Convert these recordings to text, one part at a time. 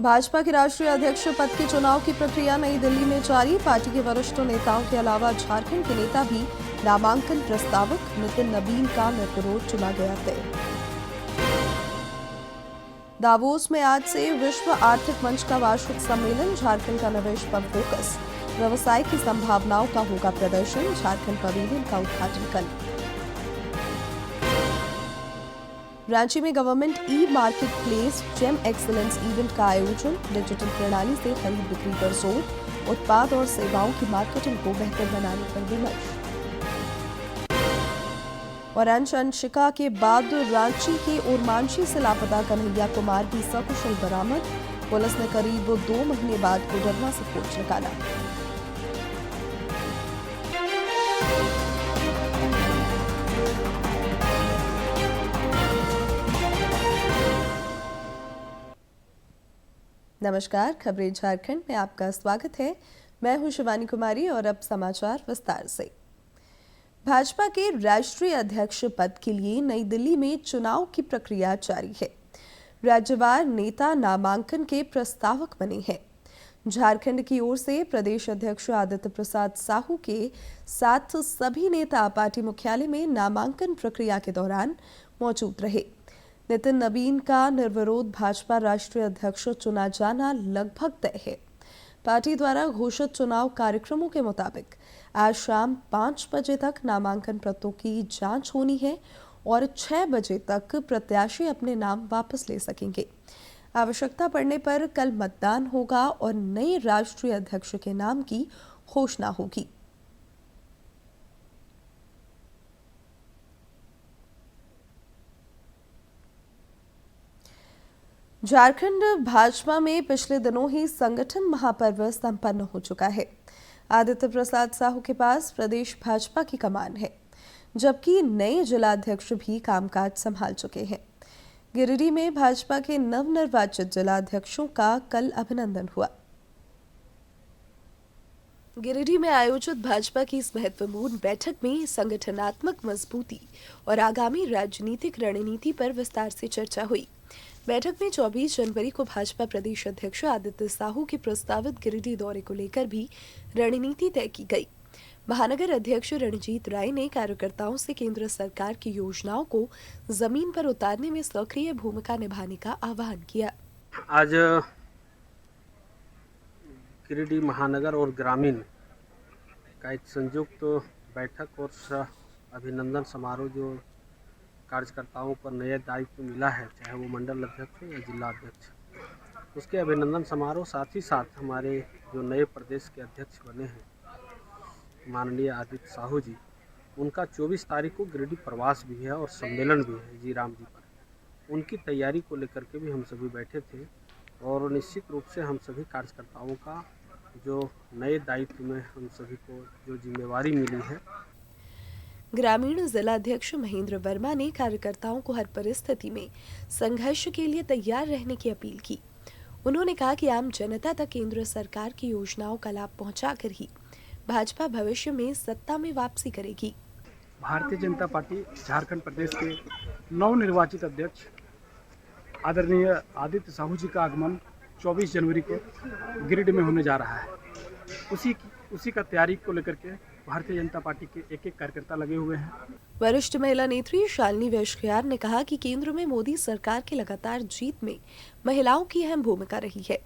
भाजपा के राष्ट्रीय अध्यक्ष पद के चुनाव की प्रक्रिया नई दिल्ली में जारी। पार्टी के वरिष्ठ नेताओं के अलावा झारखंड के नेता भी नामांकन प्रस्तावक नितिन नबीन का निर्विरोध चुना गया तय। दावोस में आज से विश्व आर्थिक मंच का वार्षिक सम्मेलन। झारखंड का निवेश पर फोकस, व्यवसाय की संभावनाओं का होगा प्रदर्शन। झारखंड पवेलियन का उद्घाटन कल। रांची में government e marketplace GeM excellence event का आयोजन। डिजिटल प्रणाली से खरीद बिक्री पर जोर, उत्पाद और सेवाओं की मार्केटिंग को बेहतर बनाने पर विमर्श। और अंशिका के बाद रांची के ओरमांझी से लापता कन्हैया कुमार की सकुशल बरामद। पुलिस ने करीब 2 महीने बाद कोडरमा से खोज निकाला। नमस्कार, खबरें झारखंड में आपका स्वागत है। मैं हूं शिवानी कुमारी और अब समाचार विस्तार से। भाजपा के राष्ट्रीय अध्यक्ष पद के लिए नई दिल्ली में चुनाव की प्रक्रिया जारी है। राज्यवार नेता नामांकन के प्रस्तावक बने हैं। झारखंड की ओर से प्रदेश अध्यक्ष आदित्य प्रसाद साहू के साथ सभी नेता पार्टी मुख्यालय में नामांकन प्रक्रिया के दौरान मौजूद रहे। नितिन नबीन का निर्विरोध भाजपा राष्ट्रीय अध्यक्ष चुना जाना लगभग तय है। पार्टी द्वारा घोषित चुनाव कार्यक्रमों के मुताबिक आज शाम 5 बजे तक नामांकन पत्रों की जांच होनी है और 6 बजे तक प्रत्याशी अपने नाम वापस ले सकेंगे। आवश्यकता पड़ने पर कल मतदान होगा और नए राष्ट्रीय अध्यक्ष के नाम की घोषणा होगी। झारखंड भाजपा में पिछले दिनों ही संगठन महापर्व संपन्न हो चुका है। आदित्य प्रसाद साहू के पास प्रदेश भाजपा की कमान है, जबकि नए जिलाध्यक्ष भी कामकाज संभाल चुके हैं। गिरिडीह में भाजपा के नवनिर्वाचित जिलाध्यक्षों का कल अभिनंदन हुआ। गिरिडीह में आयोजित भाजपा की इस महत्वपूर्ण बैठक में संगठनात्मक मजबूती और आगामी राजनीतिक रणनीति पर विस्तार से चर्चा हुई। बैठक में 24 जनवरी को भाजपा प्रदेश अध्यक्ष आदित्य साहू के प्रस्तावित गिरिडीह दौरे को लेकर भी रणनीति तय की गई। महानगर अध्यक्ष रणजीत राय ने कार्यकर्ताओं से केंद्र सरकार की योजनाओं को जमीन पर उतारने में सक्रिय भूमिका निभाने का आह्वान किया। आज गिरिडीह महानगर और ग्रामीण का एक संयुक्त बैठक और अभिनंदन समारोह जो कार्यकर्ताओं पर नया दायित्व मिला है, चाहे वो मंडल अध्यक्ष हो या जिला अध्यक्ष, उसके अभिनंदन समारोह, साथ ही साथ हमारे जो नए प्रदेश के अध्यक्ष बने हैं माननीय आदित्य साहू जी, उनका 24 तारीख को गिरिडीह प्रवास भी है और सम्मेलन भी है जीराम जी पर। उनकी तैयारी को लेकर के भी हम सभी बैठे थे और निश्चित रूप से हम सभी कार्यकर्ताओं का जो नए दायित्व में हम सभी को जो जिम्मेवारी मिली है। ग्रामीण जिलाध्यक्ष महेंद्र वर्मा ने कार्यकर्ताओं को हर परिस्थिति में संघर्ष के लिए तैयार रहने की अपील की। उन्होंने कहा कि आम जनता तक केंद्र सरकार की योजनाओं का लाभ पहुंचाकर ही भाजपा भविष्य में सत्ता में वापसी करेगी। भारतीय जनता पार्टी झारखंड प्रदेश के नवनिर्वाचित अध्यक्ष आदरणीय आदित्य साहू जी का आगमन 24 जनवरी को गिरिडीह में होने जा रहा है। उसी का तैयारी को लेकर के भारतीय जनता पार्टी के एक कार्यकर्ता लगे हुए हैं। वरिष्ठ महिला नेत्री शालिनी वैश्यार ने कहा कि केंद्र में मोदी सरकार की लगातार जीत में महिलाओं की अहम भूमिका रही है।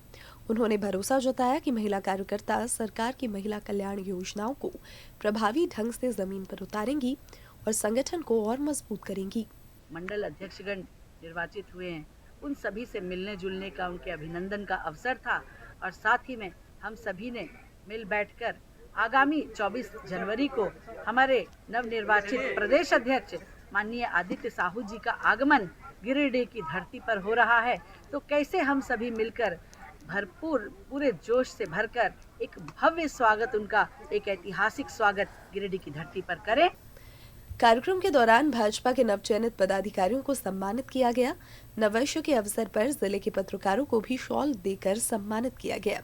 उन्होंने भरोसा जताया कि महिला कार्यकर्ता सरकार की महिला कल्याण योजनाओं को प्रभावी ढंग से जमीन पर उतारेंगी और संगठन को और मजबूत करेंगी। मंडल अध्यक्षगण निर्वाचित हुए हैं, उन सभी से मिलने जुलने का, उनके अभिनंदन का अवसर था और साथ ही में हम सभी ने मिल बैठकर आगामी 24 जनवरी को हमारे नवनिर्वाचित प्रदेश अध्यक्ष माननीय आदित्य साहू जी का आगमन गिरिडीह की धरती पर हो रहा है, तो कैसे हम सभी मिलकर भरपूर पूरे जोश से भरकर एक भव्य स्वागत, उनका एक ऐतिहासिक स्वागत गिरिडीह की धरती पर करें। कार्यक्रम के दौरान भाजपा के नवचयनित पदाधिकारियों को सम्मानित किया गया। नववर्ष के अवसर पर जिले के पत्रकारों को भी शॉल देकर सम्मानित किया गया।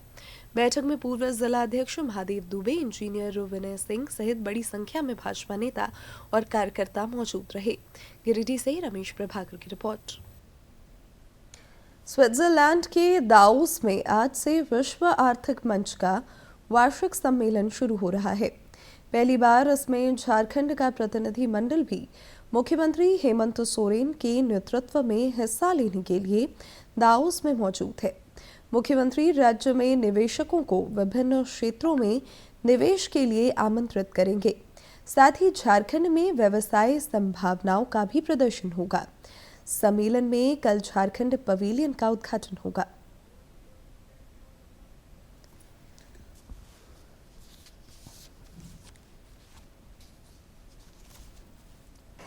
बैठक में पूर्व जिला अध्यक्ष महादेव दुबे, इंजीनियर विनय सिंह सहित बड़ी संख्या में भाजपा नेता और कार्यकर्ता मौजूद रहे। गिरिडीह से रमेश प्रभाकर की रिपोर्ट। स्विट्जरलैंड के दाओस में आज से विश्व आर्थिक मंच का वार्षिक सम्मेलन शुरू हो रहा है। पहली बार इसमें झारखंड का प्रतिनिधि मंडल भी मुख्यमंत्री हेमंत सोरेन के नेतृत्व में हिस्सा लेने के लिए दाओस में मौजूद है। मुख्यमंत्री राज्य में निवेशकों को विभिन्न क्षेत्रों में निवेश के लिए आमंत्रित करेंगे। साथ ही झारखंड में व्यवसाय संभावनाओं का भी प्रदर्शन होगा। सम्मेलन में कल झारखंड पवेलियन का उद्घाटन होगा।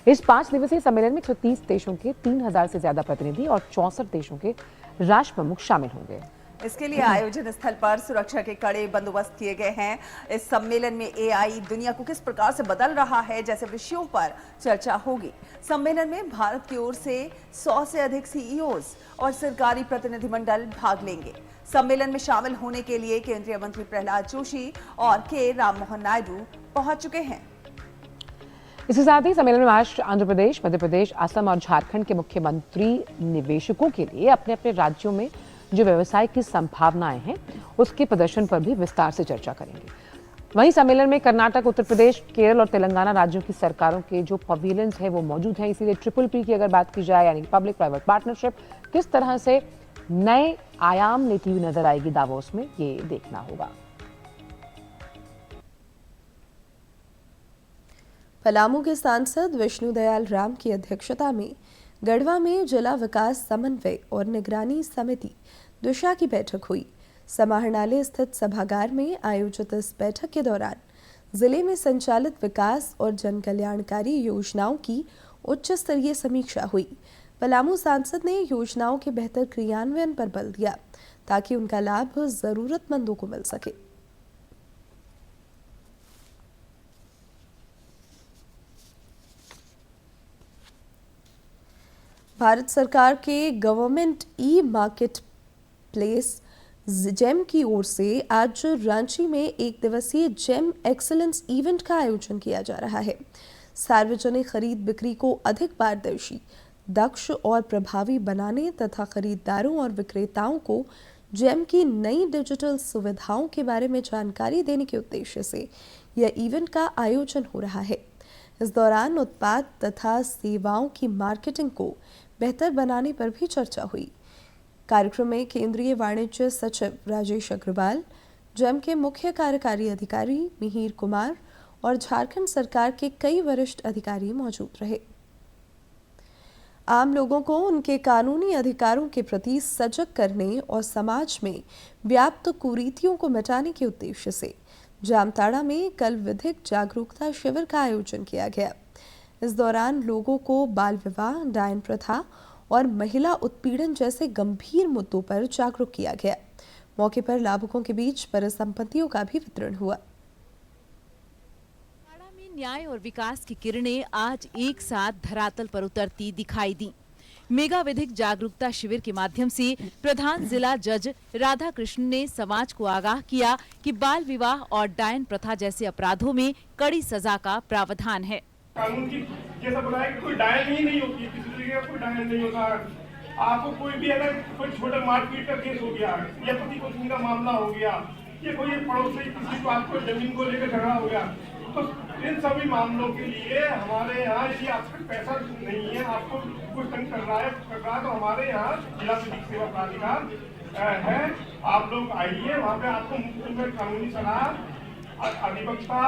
इस 5 दिवसीय सम्मेलन में 130 देशों के 3000 से ज्यादा प्रतिनिधि और 64 देशों के राष्ट्र प्रमुख शामिल होंगे। इसके लिए आयोजन स्थल पर सुरक्षा के कड़े बंदोबस्त किए गए हैं। इस सम्मेलन में एआई दुनिया को किस प्रकार से बदल रहा है जैसे विषयों पर चर्चा होगी। सम्मेलन में भारत की ओर से 100 से अधिक सीईओज और सरकारी प्रतिनिधिमंडल भाग लेंगे। सम्मेलन में शामिल होने के लिए केंद्रीय मंत्री प्रहलाद जोशी और के राममोहन नायडू पहुंच चुके हैं। इसके साथ ही सम्मेलन में महाराष्ट्र, आंध्र प्रदेश, मध्य प्रदेश, असम और झारखंड के मुख्यमंत्री निवेशकों के लिए अपने अपने राज्यों में जो व्यवसाय की संभावनाएं हैं उसके प्रदर्शन पर भी विस्तार से चर्चा करेंगे। वहीं सम्मेलन में कर्नाटक, उत्तर प्रदेश, केरल और तेलंगाना राज्यों की सरकारों के जो पवेलियंस है वो मौजूद हैं। इसीलिए PPP की अगर बात की जाए यानी पब्लिक प्राइवेट पार्टनरशिप किस तरह से नए आयाम लेती हुई नजर आएगी दावोस में, ये देखना होगा। पलामू के सांसद विष्णुदयाल राम की अध्यक्षता में गढ़वा में जिला विकास समन्वय और निगरानी समिति दिशा की बैठक हुई। समाहरणालय स्थित सभागार में आयोजित इस बैठक के दौरान जिले में संचालित विकास और जन कल्याणकारी योजनाओं की उच्च स्तरीय समीक्षा हुई। पलामू सांसद ने योजनाओं के बेहतर क्रियान्वयन पर बल दिया ताकि उनका लाभ जरूरतमंदों को मिल सके। भारत सरकार के government e marketplace GeM की ओर से आज रांची में एक दिवसीय जेम एक्सीलेंस इवेंट का आयोजन किया जा रहा है। सार्वजनिक खरीद बिक्री को अधिक पारदर्शी, दक्ष और प्रभावी बनाने तथा खरीदारों और विक्रेताओं को जेम की नई डिजिटल सुविधाओं के बारे में जानकारी देने के उद्देश्य से यह इवेंट का आयोजन हो रहा है। इस दौरान उत्पाद तथा सेवाओं की मार्केटिंग को बेहतर बनाने पर भी चर्चा हुई। कार्यक्रम में केंद्रीय वाणिज्य सचिव राजेश अग्रवाल, जेम के मुख्य कार्यकारी अधिकारी मिहिर कुमार और झारखंड सरकार के कई वरिष्ठ अधिकारी मौजूद रहे। आम लोगों को उनके कानूनी अधिकारों के प्रति सजग करने और समाज में व्याप्त कुरीतियों को मिटाने के उद्देश्य से जामताड़ा में कल विधिक जागरूकता शिविर का आयोजन किया गया। इस दौरान लोगों को बाल विवाह, डायन प्रथा और महिला उत्पीड़न जैसे गंभीर मुद्दों पर जागरूक किया गया। मौके पर लाभुकों के बीच परिसंपत्तियों का भी वितरण हुआ। न्याय और विकास की किरणें आज एक साथ धरातल पर उतरती दिखाई दी। मेगा विधिक जागरूकता शिविर के माध्यम से प्रधान जिला जज राधा कृष्ण ने समाज को आगाह किया कि बाल विवाह और डायन प्रथा जैसे अपराधों में कड़ी सजा का प्रावधान है। कानून की जैसा बनाया कि कोई डायन ही नहीं होती, किसी तरीके का कोई डायन नहीं होता। आपको कोई भी अगर कोई छोटा मारपीट का केस हो गया या पति पत्नी का मामला हो गया या कोई पड़ोसी किसी को आपको जमीन को लेकर झगड़ा हो गया, तो इन सभी मामलों के लिए हमारे यहाँ यदि आपके पैसा नहीं है, आपको कुछ तंग कर रहा है तो हमारे यहाँ जिला विधिक सेवा प्राधिकार है। आप लोग आइए, वहाँ पे आपको मुफ्त में कानूनी सलाह, अधिवक्ता,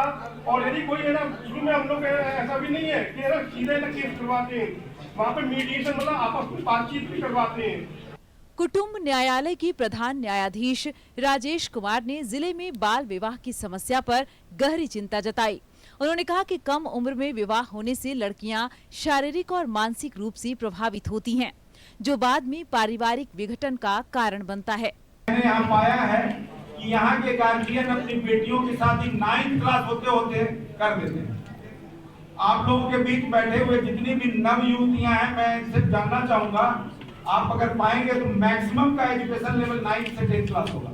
और यदि कोई है ना, शुरू में हम लोग ऐसा भी नहीं है कि है ना सीधे ना केस करवाते हैं, वहाँ पे मीडिएशन मतलब आपस में बातचीत भी करवाते हैं। कुटुंब न्यायालय के प्रधान न्यायाधीश राजेश कुमार ने जिले में बाल विवाह की समस्या पर गहरी चिंता जताई। उन्होंने कहा कि कम उम्र में विवाह होने से लड़कियां शारीरिक और मानसिक रूप से प्रभावित होती हैं, जो बाद में पारिवारिक विघटन का कारण बनता है। मैंने यहाँ पाया है कि यहाँ के गार्जियन अपनी बेटियों के साथ ही 9th क्लास होते होते कर देते हैं। आप लोगों के बीच बैठे हुए जितनी भी नव युवतियां हैं, मैं इनसे जानना चाहूंगा, आप अगर पाएंगे तो मैक्सिमम का एजुकेशन लेवल 9th से 10th क्लास होगा।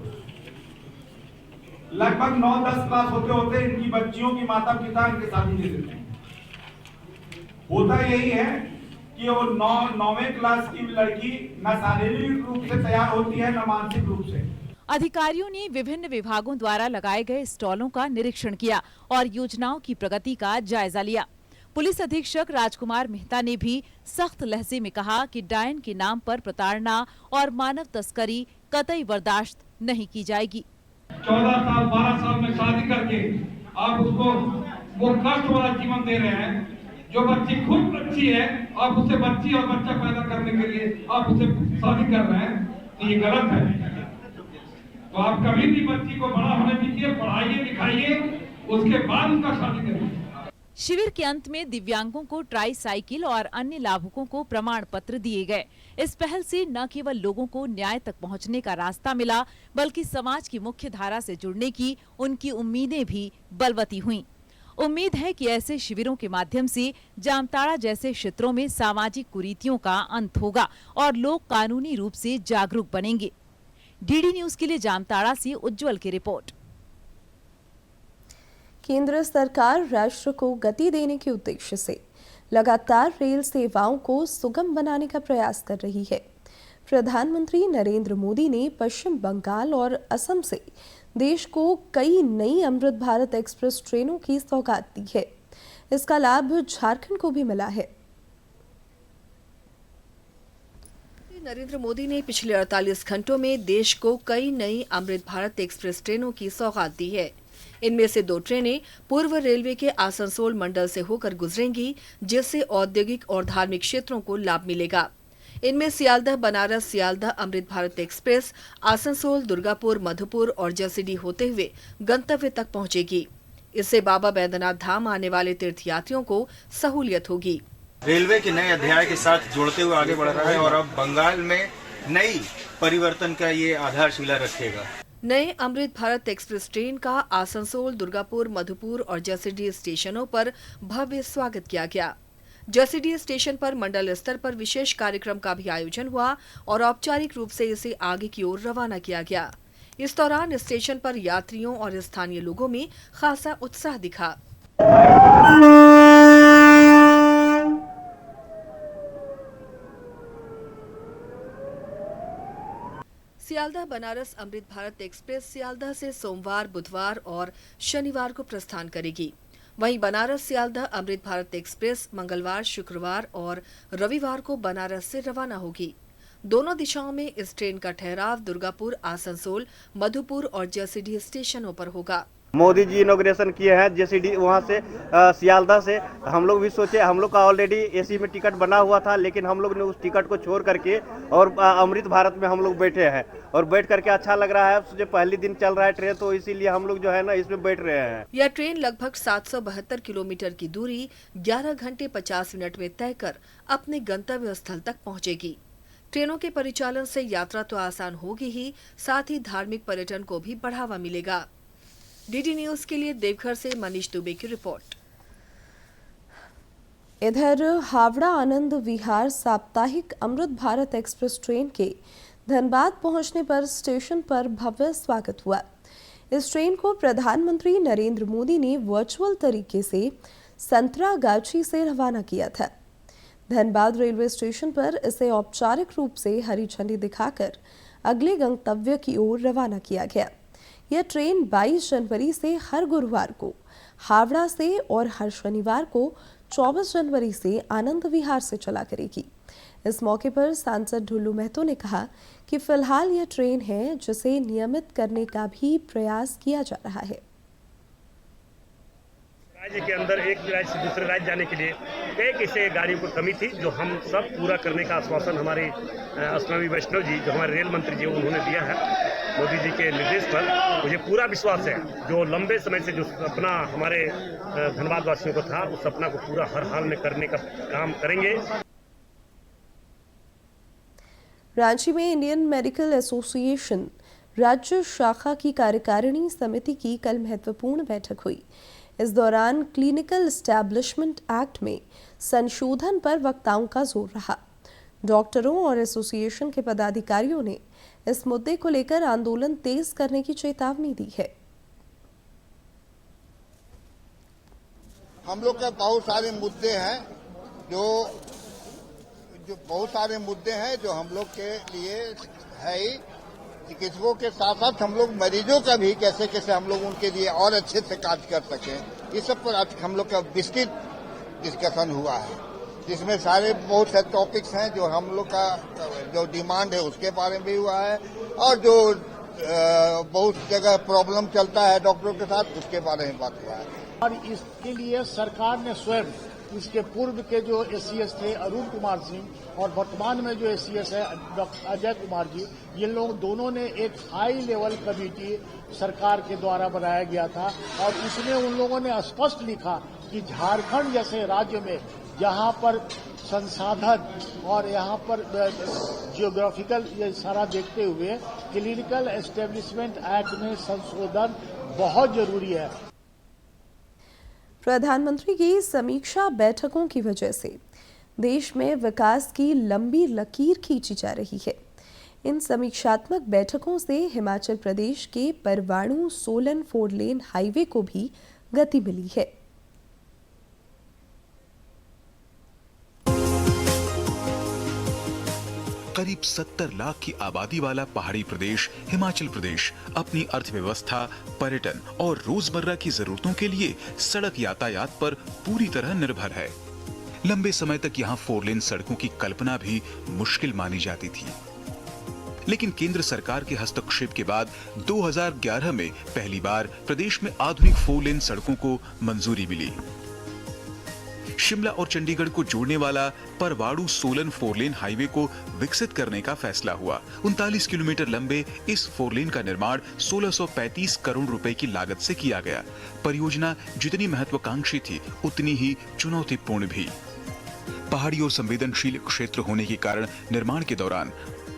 लगभग 9-10 क्लास होते होते इनकी बच्चियों की माता पिता इनके शादी दे देते हैं। होता यही है कि वो 9वीं क्लास की लड़की न शारीरिक रूप से तैयार होती है न मानसिक रूप से। अधिकारियों ने विभिन्न विभागों द्वारा लगाए गए स्टॉलों का निरीक्षण किया और योजनाओं की प्रगति का जायजा लिया। पुलिस अधीक्षक राजकुमार मेहता ने भी सख्त लहजे में कहा कि डायन के नाम पर प्रताड़ना और मानव तस्करी कतई बर्दाश्त नहीं की जाएगी। 14 साल 12 साल में शादी करके आप उसको वो कष्ट वाला जीवन दे रहे हैं। जो बच्ची खुद बच्ची है, आप उसे बच्ची और बच्चा पैदा करने के लिए आप उसे शादी कर रहे हैं, तो ये गलत है। तो आप कभी भी बच्ची को बड़ा होने दीजिए, पढ़ाइए लिखाइए, उसके बाद उसका शादी करिए। शिविर के अंत में दिव्यांगों को ट्राई साइकिल और अन्य लाभुकों को प्रमाण पत्र दिए गए। इस पहल से न केवल लोगों को न्याय तक पहुंचने का रास्ता मिला, बल्कि समाज की मुख्य धारा से जुड़ने की उनकी उम्मीदें भी बलवती हुईं। उम्मीद है कि ऐसे शिविरों के माध्यम से जामताड़ा जैसे क्षेत्रों में सामाजिक कुरीतियों का अंत होगा और लोग कानूनी रूप से जागरूक बनेंगे। डीडी न्यूज के लिए जामताड़ा से उज्जवल की रिपोर्ट। केंद्र सरकार राष्ट्र को गति देने के उद्देश्य से लगातार रेल सेवाओं को सुगम बनाने का प्रयास कर रही है। प्रधानमंत्री नरेंद्र मोदी ने पश्चिम बंगाल और असम से देश को कई नई अमृत भारत एक्सप्रेस ट्रेनों की सौगात दी है। इसका लाभ झारखंड को भी मिला है। नरेंद्र मोदी ने पिछले 48 घंटों में देश को कई नई अमृत भारत एक्सप्रेस ट्रेनों की सौगात दी है। इनमें से 2 ट्रेनें पूर्व रेलवे के आसनसोल मंडल से होकर गुजरेंगी, जिससे औद्योगिक और धार्मिक क्षेत्रों को लाभ मिलेगा। इनमें सियालदह बनारस सियालदह अमृत भारत एक्सप्रेस आसनसोल दुर्गापुर मधुपुर और जसीडीह होते हुए गंतव्य तक पहुंचेगी। इससे बाबा बैद्यनाथ धाम आने वाले तीर्थयात्रियों को सहूलियत होगी। रेलवे के नए अध्याय के साथ जोड़ते हुए आगे बढ़ रहा है और अब बंगाल में नई परिवर्तन का ये आधारशिला रखेगा। नए अमृत भारत एक्सप्रेस ट्रेन का आसनसोल दुर्गापुर मधुपुर और जसीडीह स्टेशनों पर भव्य स्वागत किया गया। जसीडीह स्टेशन पर मंडल स्तर पर विशेष कार्यक्रम का भी आयोजन हुआ और औपचारिक रूप से इसे आगे की ओर रवाना किया गया। इस दौरान स्टेशन पर यात्रियों और स्थानीय लोगों में खासा उत्साह दिखा। सियालदह बनारस अमृत भारत एक्सप्रेस सियालदह से सोमवार, बुधवार और शनिवार को प्रस्थान करेगी। वहीं बनारस सियालदह अमृत भारत एक्सप्रेस मंगलवार, शुक्रवार और रविवार को बनारस से रवाना होगी। दोनों दिशाओं में इस ट्रेन का ठहराव दुर्गापुर, आसनसोल, मधुपुर और जसीडीह स्टेशनों पर होगा। मोदी जी इनॉग्रेशन किए हैं जसीडीह वहाँ से सियालदह से। हम लोग भी सोचे, हम लोग का ऑलरेडी एसी में टिकट बना हुआ था, लेकिन हम लोग ने उस टिकट को छोड़ करके और अमृत भारत में हम लोग बैठे हैं और बैठ करके अच्छा लग रहा है। सोचे पहले दिन चल रहा है ट्रेन, तो इसीलिए हम लोग जो है ना इसमें बैठ रहे हैं। यह ट्रेन लगभग 772 किलोमीटर की दूरी 11 घंटे 50 मिनट में तय कर अपने गंतव्य स्थल तक पहुँचेगी। ट्रेनों के परिचालन से यात्रा तो आसान होगी ही, साथ ही धार्मिक पर्यटन को भी बढ़ावा मिलेगा। डीडी न्यूज के लिए देवघर से मनीष दुबे की रिपोर्ट। इधर हावड़ा आनंद विहार साप्ताहिक अमृत भारत एक्सप्रेस ट्रेन के धनबाद पहुंचने पर स्टेशन पर भव्य स्वागत हुआ। इस ट्रेन को प्रधानमंत्री नरेंद्र मोदी ने वर्चुअल तरीके से संतरागाछी से रवाना किया था। धनबाद रेलवे स्टेशन पर इसे औपचारिक रूप से हरी झंडी दिखाकर अगले गंतव्य की ओर रवाना किया गया। यह ट्रेन 22 जनवरी से हर गुरुवार को हावड़ा से और हर शनिवार को 24 जनवरी से आनंद विहार से चला करेगी। इस मौके पर सांसद ढुल्लू महतो ने कहा कि फिलहाल यह ट्रेन है जिसे नियमित करने का भी प्रयास किया जा रहा है। राज्य के अंदर एक राज्य से दूसरे राज्य जाने के लिए एक ऐसे गाड़ियों की कमी थी, जो हम सब पूरा करने का आश्वासन हमारे अश्विनी वैष्णव जी, जो हमारे रेल मंत्री जी, उन्होंने दिया है। मोदी जी के निर्देश पर मुझे पूरा विश्वास है, जो लंबे समय से जो सपना हमारे धनबाद वासियों को था, उस सपना को पूरा हर हाल में करने का काम करेंगे। रांची में इंडियन मेडिकल एसोसिएशन राज्य शाखा की कार्यकारिणी समिति की कल महत्वपूर्ण बैठक हुई। इस दौरान क्लिनिकल एस्टैब्लिशमेंट एक्ट में संशोधन पर वक्ताओं का जोर रहा। डॉक्टरों और एसोसिएशन के पदाधिकारियों ने इस मुद्दे को लेकर आंदोलन तेज करने की चेतावनी दी है। हम लोग के बहुत सारे मुद्दे हैं जो जो बहुत सारे मुद्दे हैं जो हम लोग के लिए है ही। चिकित्सकों के साथ साथ हम लोग मरीजों का भी कैसे कैसे हम लोग उनके लिए और अच्छे से कार्य कर सकें, इस सब पर आज हम लोग का विस्तृत डिस्कशन हुआ है, जिसमें सारे बहुत से टॉपिक्स हैं जो हम लोग का जो डिमांड है उसके बारे में भी हुआ है, और जो बहुत जगह प्रॉब्लम चलता है डॉक्टरों के साथ उसके बारे में बात हुआ है। और इसके लिए सरकार ने स्वयं इसके पूर्व के जो एससीएस थे अरुण कुमार सिंह और वर्तमान में जो एससीएस है डॉक्टर अजय कुमार जी, ये लोग दोनों ने एक हाई लेवल कमेटी सरकार के द्वारा बनाया गया था, और उसमें उन लोगों ने स्पष्ट लिखा कि झारखंड जैसे राज्य में जहां पर संसाधन और यहां पर जियोग्राफिकल ये सारा देखते हुए क्लिनिकल एस्टेब्लिशमेंट एक्ट में संशोधन बहुत जरूरी है। प्रधानमंत्री की समीक्षा बैठकों की वजह से देश में विकास की लंबी लकीर खींची जा रही है। इन समीक्षात्मक बैठकों से हिमाचल प्रदेश के परवाणु सोलन 4 लेन हाईवे को भी गति मिली है। करीब 70 लाख की आबादी वाला पहाड़ी प्रदेश हिमाचल प्रदेश अपनी अर्थव्यवस्था, पर्यटन और रोजमर्रा की जरूरतों के लिए सड़क यातायात पर पूरी तरह निर्भर है। लंबे समय तक यहाँ 4 लेन सड़कों की कल्पना भी मुश्किल मानी जाती थी, लेकिन केंद्र सरकार के हस्तक्षेप के बाद 2011 में पहली बार प्रदेश में आधुनिक 4 लेन सड़कों को मंजूरी मिली। शिमला और चंडीगढ़ को जोड़ने वाला परवाणु सोलन 4 लेन हाईवे को विकसित करने का फैसला हुआ। 39 किलोमीटर लंबे इस 4 लेन का निर्माण 1635 करोड़ रुपए की लागत से किया गया। परियोजना जितनी महत्वाकांक्षी थी उतनी ही चुनौतीपूर्ण भी। पहाड़ी और संवेदनशील क्षेत्र होने के कारण निर्माण के दौरान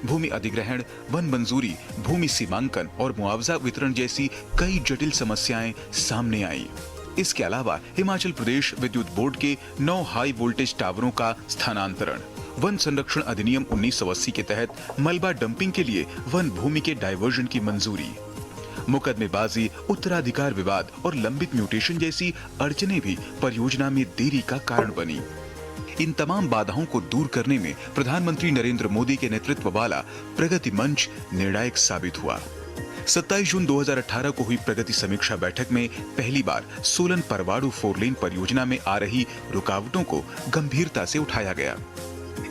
भूमि अधिग्रहण, वन मंजूरी, भूमि सीमांकन और मुआवजा वितरण जैसी कई जटिल समस्याएं सामने आईं। इसके अलावा हिमाचल प्रदेश विद्युत बोर्ड के 9 हाई वोल्टेज टावरों का स्थानांतरण, वन संरक्षण अधिनियम 1980 के तहत मलबा डंपिंग के लिए वन भूमि के डायवर्जन की मंजूरी, मुकदमेबाजी, उत्तराधिकार विवाद और लंबित म्यूटेशन जैसी अड़चनें भी परियोजना में देरी का कारण बनी। इन तमाम बाधाओं को दूर करने में प्रधानमंत्री नरेंद्र मोदी के नेतृत्व वाला प्रगति मंच निर्णायक साबित हुआ। 27 जून 2018 को हुई प्रगति समीक्षा बैठक में पहली बार सोलन परवाणु 4 लेन परियोजना में आ रही रुकावटों को गंभीरता से उठाया गया।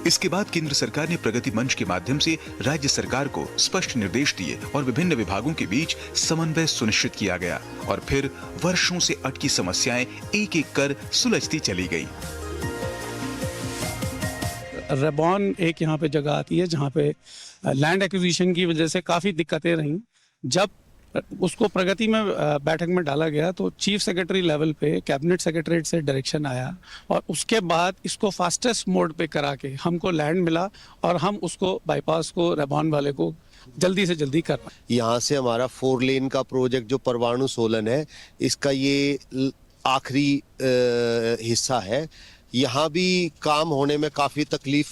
इसके बाद केंद्र सरकार ने प्रगति मंच के माध्यम से राज्य सरकार को स्पष्ट निर्देश दिए और विभिन्न विभागों के बीच समन्वय सुनिश्चित किया गया, और फिर वर्षों से अटकी समस्याएं एक एक कर सुलझती चली गई। रेबॉन एक यहाँ पे जगह आती है जहाँ पे लैंड एक्विजिशन की वजह से काफ़ी दिक्कतें रहीं। जब उसको प्रगति में बैठक में डाला गया तो चीफ सेक्रेटरी लेवल पे कैबिनेट सेक्रेटरीट से डायरेक्शन आया, और उसके बाद इसको फास्टेस्ट मोड पे करा के हमको लैंड मिला और हम उसको बाईपास को रेबॉन वाले को जल्दी से जल्दी कर पाए। यहाँ से हमारा 4 लेन का प्रोजेक्ट जो परवाणु सोलन है, इसका ये आखिरी हिस्सा है। यहाँ भी काम होने में काफ़ी तकलीफ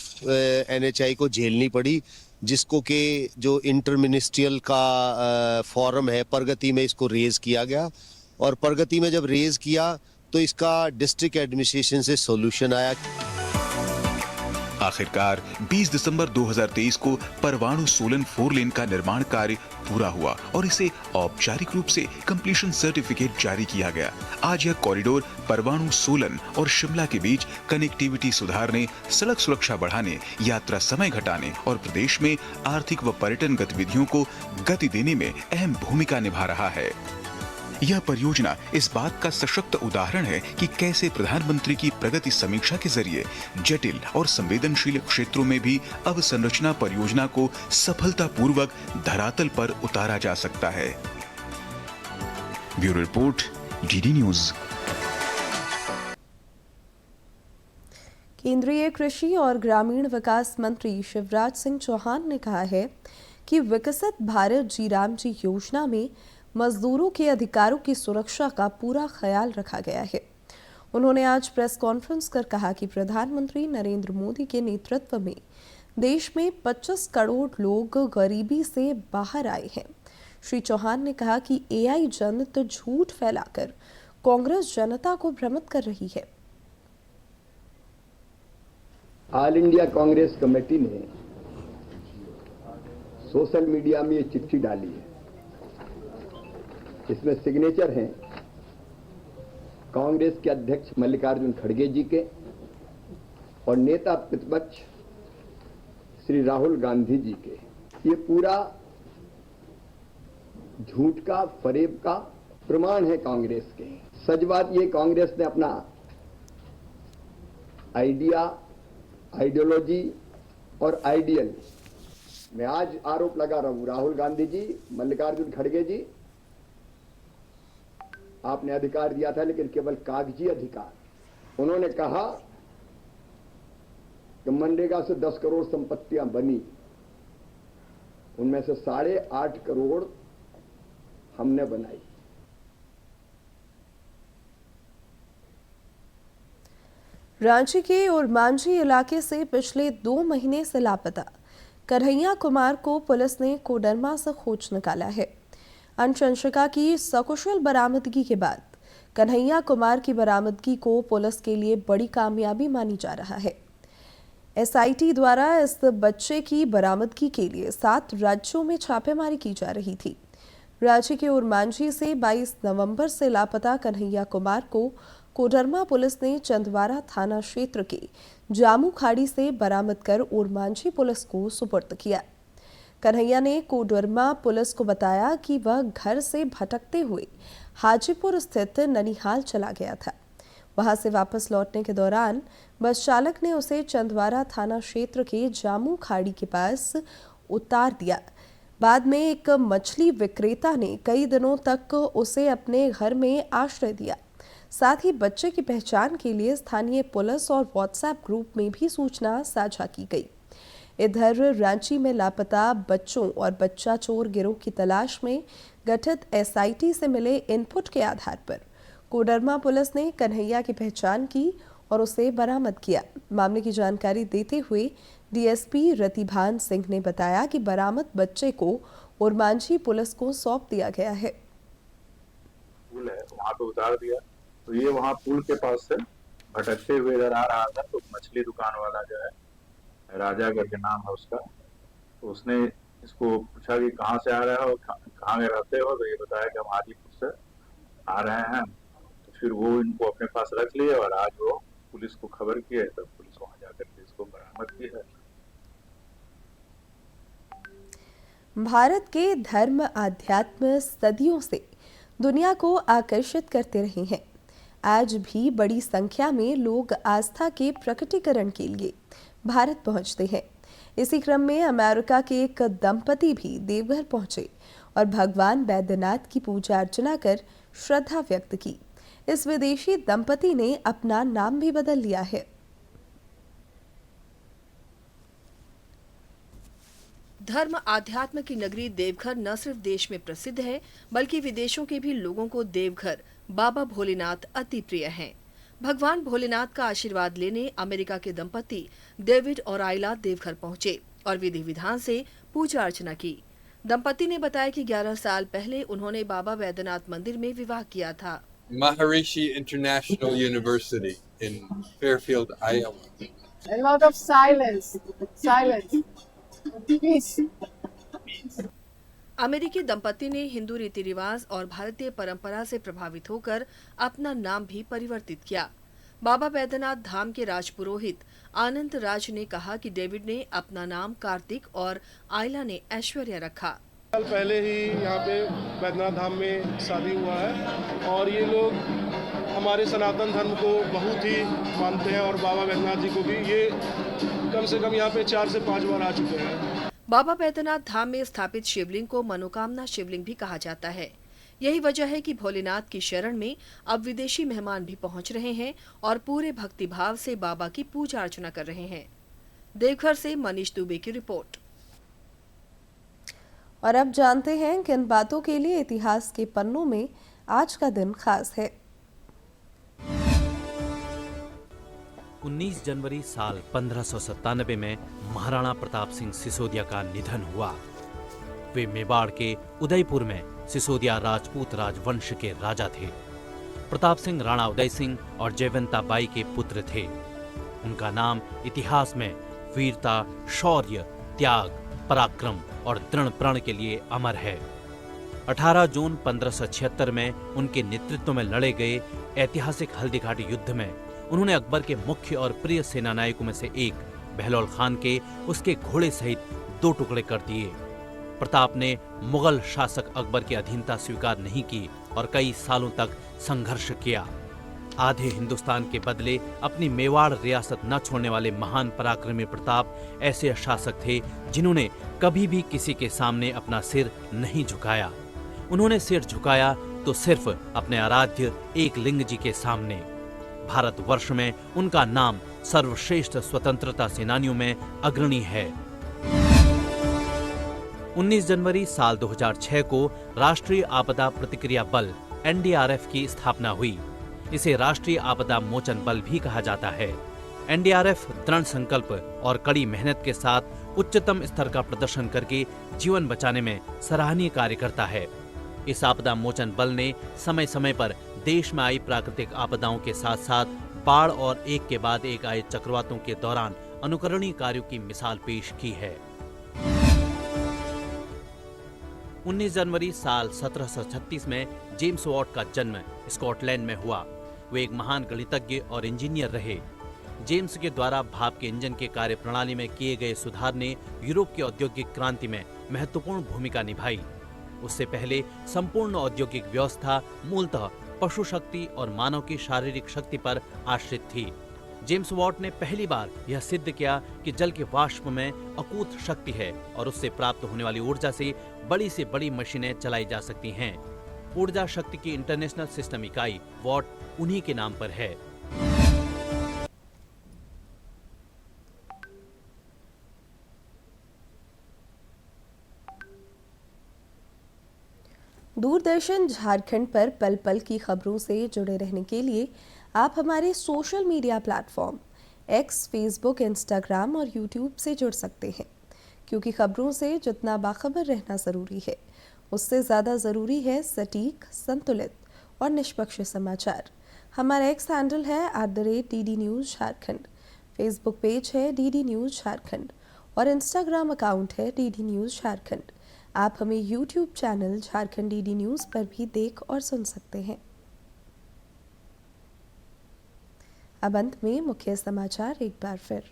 NHAI को झेलनी पड़ी, जिसको के जो इंटर मिनिस्ट्रियल का फोरम है प्रगति में इसको रेज किया गया, और प्रगति में जब रेज किया तो इसका डिस्ट्रिक्ट एडमिनिस्ट्रेशन से सॉल्यूशन आया। आखिरकार 20 दिसंबर 2023 को परवाणु सोलन 4 लेन का निर्माण कार्य पूरा हुआ और इसे औपचारिक रूप से कंप्लीशन सर्टिफिकेट जारी किया गया। आज यह कॉरिडोर परवाणु सोलन और शिमला के बीच कनेक्टिविटी सुधारने, सड़क सुरक्षा बढ़ाने, यात्रा समय घटाने और प्रदेश में आर्थिक व पर्यटन गतिविधियों को गति देने में अहम भूमिका निभा रहा है। यह परियोजना इस बात का सशक्त उदाहरण है कि कैसे प्रधानमंत्री की प्रगति समीक्षा के जरिए जटिल और संवेदनशील क्षेत्रों में भी अवसंरचना परियोजना को सफलतापूर्वक धरातल पर उतारा जा सकता है। Bureau report, DD news. केंद्रीय कृषि और ग्रामीण विकास मंत्री शिवराज सिंह चौहान ने कहा है कि विकसित भारत जी राम जी योजना में मजदूरों के अधिकारों की सुरक्षा का पूरा ख्याल रखा गया है। उन्होंने आज प्रेस कॉन्फ्रेंस कर कहा कि प्रधानमंत्री नरेंद्र मोदी के नेतृत्व में देश में 25 करोड़ लोग गरीबी से बाहर आए हैं। श्री चौहान ने कहा कि AI जनित झूठ फैलाकर कांग्रेस जनता को भ्रमित कर रही है। ऑल इंडिया कांग्रेस कमेटी ने सोशल मीडिया में ये चिट्ठी डाली है। इसमें सिग्नेचर हैं कांग्रेस के अध्यक्ष मल्लिकार्जुन खड़गे जी के और नेता प्रतिपक्ष श्री राहुल गांधी जी के। ये पूरा झूठ का, फरेब का प्रमाण है कांग्रेस के। सच बात ये, कांग्रेस ने अपना आइडिया, आइडियोलॉजी और आइडियल मैं आज आरोप लगा रहा हूं, राहुल गांधी जी, मल्लिकार्जुन खड़गे जी, आपने अधिकार दिया था लेकिन केवल कागजी अधिकार। उन्होंने कहा कि मनरेगा से 10 करोड़ संपत्तियां बनी, उनमें से 8.5 करोड़ हमने बनाई। रांची के ओरमांझी इलाके से पिछले 2 महीने से लापता कन्हैया कुमार को पुलिस ने कोडरमा से खोज निकाला है। अनुशंसिका की सकुशल बरामदगी के बाद कन्हैया कुमार की बरामदगी को पुलिस के लिए बड़ी कामयाबी मानी जा रहा है। एसआईटी द्वारा इस बच्चे की बरामदगी के लिए 7 राज्यों में छापेमारी की जा रही थी। रांची के ओरमांझी से 22 नवंबर से लापता कन्हैया कुमार को कोडरमा पुलिस ने चंदवारा थाना क्षेत्र के जामू खाड़ी से बरामद कर ओरमांझी पुलिस को सुपुर्द किया। कन्हैया ने कोडरमा पुलिस को बताया कि वह घर से भटकते हुए हाजीपुर स्थित ननिहाल चला गया था। वहां से वापस लौटने के दौरान बस चालक ने उसे चंदवारा थाना क्षेत्र के जामू खाड़ी के पास उतार दिया। बाद में एक मछली विक्रेता ने कई दिनों तक उसे अपने घर में आश्रय दिया। साथ ही बच्चे की पहचान के लिए स्थानीय पुलिस और व्हाट्सएप ग्रुप में भी सूचना साझा की गई। इधर रांची में लापता बच्चों और बच्चा चोर गिरोह की तलाश में गठित एसआईटी से मिले इनपुट के आधार पर कोडरमा पुलिस ने कन्हैया की पहचान की और उसे बरामद किया। मामले की जानकारी देते हुए डीएसपी रतिभान सिंह ने बताया कि बरामद बच्चे को ओरमांझी पुलिस को सौंप दिया गया है। पुल है वहाँ पे उतार दिया, तो ये वहाँ पुल के पास से भटकते हुए इधर आ रहा था। तो मछली दुकान वाला जो है, राजा करके नाम है उसका, तो उसने इसको पूछा कि कहाँ से आ रहे हो, कहाँ में रहते हो, तो ये बताया कि हम हाजीपुर से आ रहे हैं। तो फिर वो इनको अपने पास रख लिए और आज वो पुलिस को खबर किए, तो पुलिस वहाँ जाकर के इसको बरामद की है। भारत के धर्म आध्यात्म सदियों से दुनिया को आकर्षित करते रहे हैं। आज भी बड़ी संख्या में लोग आस्था के प्रकटीकरण के लिए भारत पहुंचते हैं। इसी क्रम में अमेरिका के एक दंपति भी देवघर पहुंचे और भगवान बैद्यनाथ की पूजा अर्चना कर श्रद्धा व्यक्त की। इस विदेशी दंपति ने अपना नाम भी बदल लिया है। धर्म आध्यात्म की नगरी देवघर न सिर्फ देश में प्रसिद्ध है, बल्कि विदेशों के भी लोगों को देवघर बाबा भोलेनाथ अति प्रिय हैं। भगवान भोलेनाथ का आशीर्वाद लेने अमेरिका के दंपति डेविड और आइला देवघर पहुंचे और विधि विधान से पूजा अर्चना की। दंपति ने बताया कि 11 साल पहले उन्होंने बाबा बैद्यनाथ मंदिर में विवाह किया था। Maharishi International University in Fairfield, Iowa. A lot of silence. Peace. अमेरिकी दंपति ने हिंदू रीति रिवाज और भारतीय परंपरा से प्रभावित होकर अपना नाम भी परिवर्तित किया। बाबा बैद्यनाथ धाम के राजपुरोहित आनंद राज ने कहा कि डेविड ने अपना नाम कार्तिक और आइला ने ऐश्वर्या रखा। साल पहले ही यहाँ पे बैद्यनाथ धाम में शादी हुआ है और ये लोग हमारे सनातन धर्म को बहुत ही मानते हैं और बाबा बैद्यनाथ जी को भी। ये कम से कम यहाँ पे 4 से 5 बार आ चुके हैं। बाबा बैद्यनाथ धाम में स्थापित शिवलिंग को मनोकामना शिवलिंग भी कहा जाता है। यही वजह है कि भोलेनाथ की शरण में अब विदेशी मेहमान भी पहुंच रहे हैं और पूरे भक्तिभाव से बाबा की पूजा अर्चना कर रहे हैं। देवघर से मनीष दुबे की रिपोर्ट। और अब जानते हैं किन बातों के लिए इतिहास के पन्नों में आज का दिन खास है। 19 जनवरी साल 1597 में महाराणा प्रताप सिंह सिसोदिया का निधन हुआ। वे मेवाड़ के उदयपुर में सिसोदिया राजपूत राजवंश के राजा थे। प्रताप सिंह राणा उदय सिंह और जयवंता बाई के पुत्र थे। उनका नाम इतिहास में वीरता, शौर्य, त्याग, पराक्रम और दृढ़ प्रण के लिए अमर है। 18 जून 1576 में उनके नेतृत्व में लड़े गए ऐतिहासिक हल्दीघाटी युद्ध में उन्होंने अकबर के मुख्य और प्रिय सेनानायकों में से एक बहलोल खान के उसके घोड़े सहित 2 टुकड़े कर दिए। प्रताप ने मुगल शासक अकबर की अधीनता स्वीकार नहीं की और कई सालों तक संघर्ष किया। आधे हिंदुस्तान के बदले अपनी मेवाड़ रियासत न छोड़ने वाले महान पराक्रमी प्रताप ऐसे शासक थे जिन्होंने कभी भी किसी के सामने अपना सिर नहीं झुकाया। उन्होंने सिर झुकाया तो सिर्फ अपने आराध्य एकलिंग जी के सामने। भारतवर्ष में उनका नाम सर्वश्रेष्ठ स्वतंत्रता सेनानियों में अग्रणी है। 19 जनवरी साल 2006 को राष्ट्रीय आपदा प्रतिक्रिया बल NDRF की स्थापना हुई। इसे राष्ट्रीय आपदा मोचन बल भी कहा जाता है। NDRF दृढ़ संकल्प और कड़ी मेहनत के साथ उच्चतम स्तर का प्रदर्शन करके जीवन बचाने में सराहनीय कार्य करता है। इस आपदा मोचन बल ने समय समय पर देश में आई प्राकृतिक आपदाओं के साथ साथ बाढ़ और एक के बाद एक आए चक्रवातों के दौरान अनुकरणीय कार्यों की मिसाल पेश की है। 19 जनवरी साल 1736 में जेम्स वॉट का जन्म स्कॉटलैंड में हुआ। वे एक महान गणितज्ञ और इंजीनियर रहे। जेम्स के द्वारा भाप के इंजन के कार्य प्रणाली में किए गए सुधार ने यूरोप की औद्योगिक क्रांति में महत्वपूर्ण भूमिका निभाई। उससे पहले संपूर्ण औद्योगिक व्यवस्था मूलतः पशु शक्ति और मानव की शारीरिक शक्ति पर आश्रित थी। जेम्स वॉट ने पहली बार यह सिद्ध किया कि जल के वाष्प में अकूत शक्ति है और उससे प्राप्त होने वाली ऊर्जा से बड़ी मशीनें चलाई जा सकती हैं। ऊर्जा शक्ति की इंटरनेशनल सिस्टम इकाई वॉट उन्हीं के नाम पर है। दूरदर्शन झारखंड पर पल पल की खबरों से जुड़े रहने के लिए आप हमारे social media platform X, Facebook, Instagram और यूट्यूब से जुड़ सकते हैं, क्योंकि खबरों से जितना बाखबर रहना ज़रूरी है, उससे ज़्यादा ज़रूरी है सटीक, संतुलित और निष्पक्ष समाचार। हमारा X हैंडल है @DD News Jharkhand, Facebook page है DD News झारखंड और इंस्टाग्राम अकाउंट है DD News झारखंड। आप हमें YouTube channel Jharkhand DD news पर भी देख और सुन सकते हैं। अब अंत में मुख्य समाचार एक बार फिर।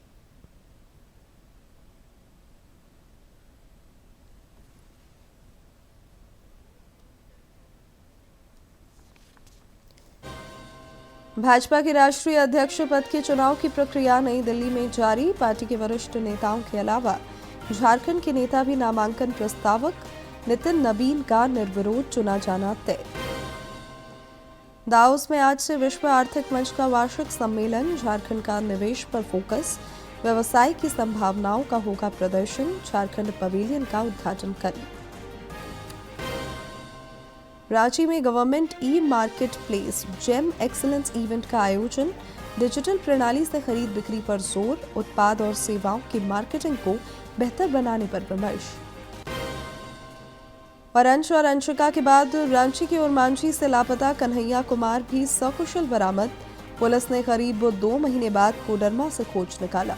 भाजपा के राष्ट्रीय अध्यक्ष पद के चुनाव की प्रक्रिया नई दिल्ली में जारी। पार्टी के वरिष्ठ नेताओं के अलावा झारखंड के नेता भी नामांकन प्रस्तावक। नितिन नबीन का निर्विरोध चुना जाना तय। दावोस में आज से विश्व आर्थिक मंच का वार्षिक सम्मेलन। झारखंड का निवेश पर फोकस, व्यवसाय की संभावनाओं का होगा प्रदर्शन। झारखंड पवेलियन का उद्घाटन करें। रांची में government e marketplace GeM excellence event का आयोजन। डिजिटल प्रणाली से खरीद बिक्री पर जोर, उत्पाद और सेवाओं की मार्केटिंग को बेहतर बनाने पर विमर्श। और अंश और अंशिका के बाद रांची के ओरमांझी से लापता कन्हैया कुमार भी सकुशल बरामद। पुलिस ने करीब 2 महीने बाद कोडरमा से खोज निकाला।